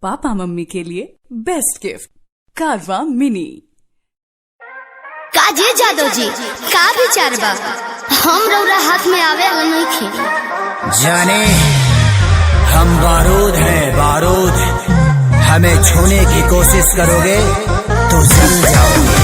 Papa mummy के लिए best gift कारवा मिनी। काजे जादव जी का विचार बा? हम रौरा हाथ में आवे वाला नहीं खे। जाने हम बारूद हैं बारूद, हमें छूने की कोशिश करोगे तो जल जाओगे।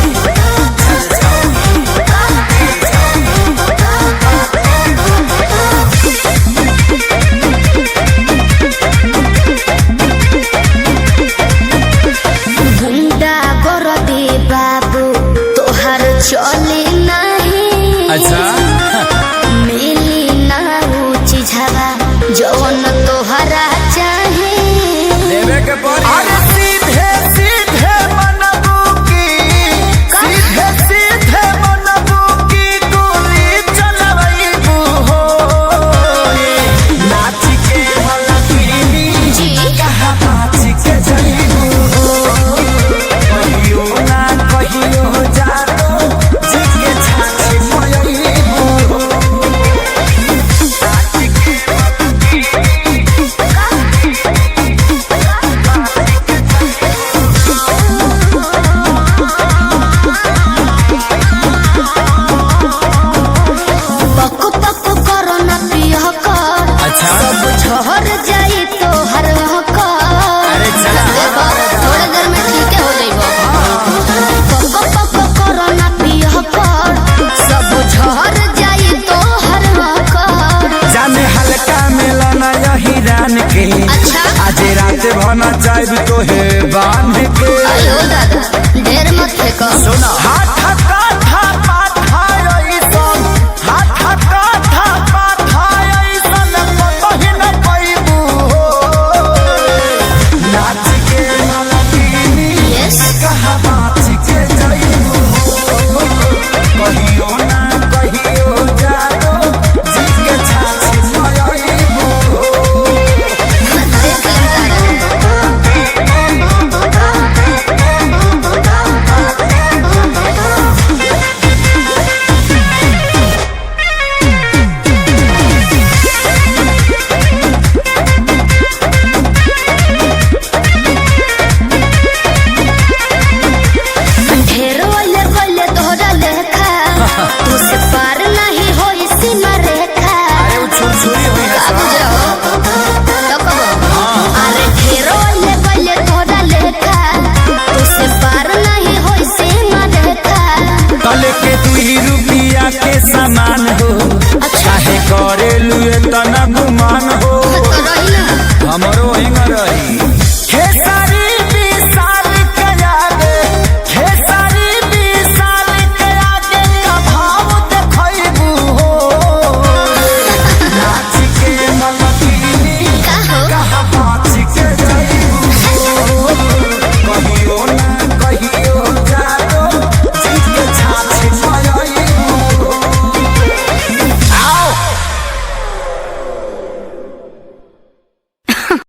चले नहीं अच्छा मिली ना ऊंची झवा जौन तोहरा चाहे देवे के पड़ी। सीधे सीधे मनबू की सीधे सीधे मनबू की गोली चलवैबू हो। नाच के मलकिनी जी कहाँ नाच के जईबू हो। कहियो ना कहियो जानो के। अच्छा आज रात भना चाहे तो है बांध के। आयो दादा ढेर मत फेंको। सुना हाथ हटा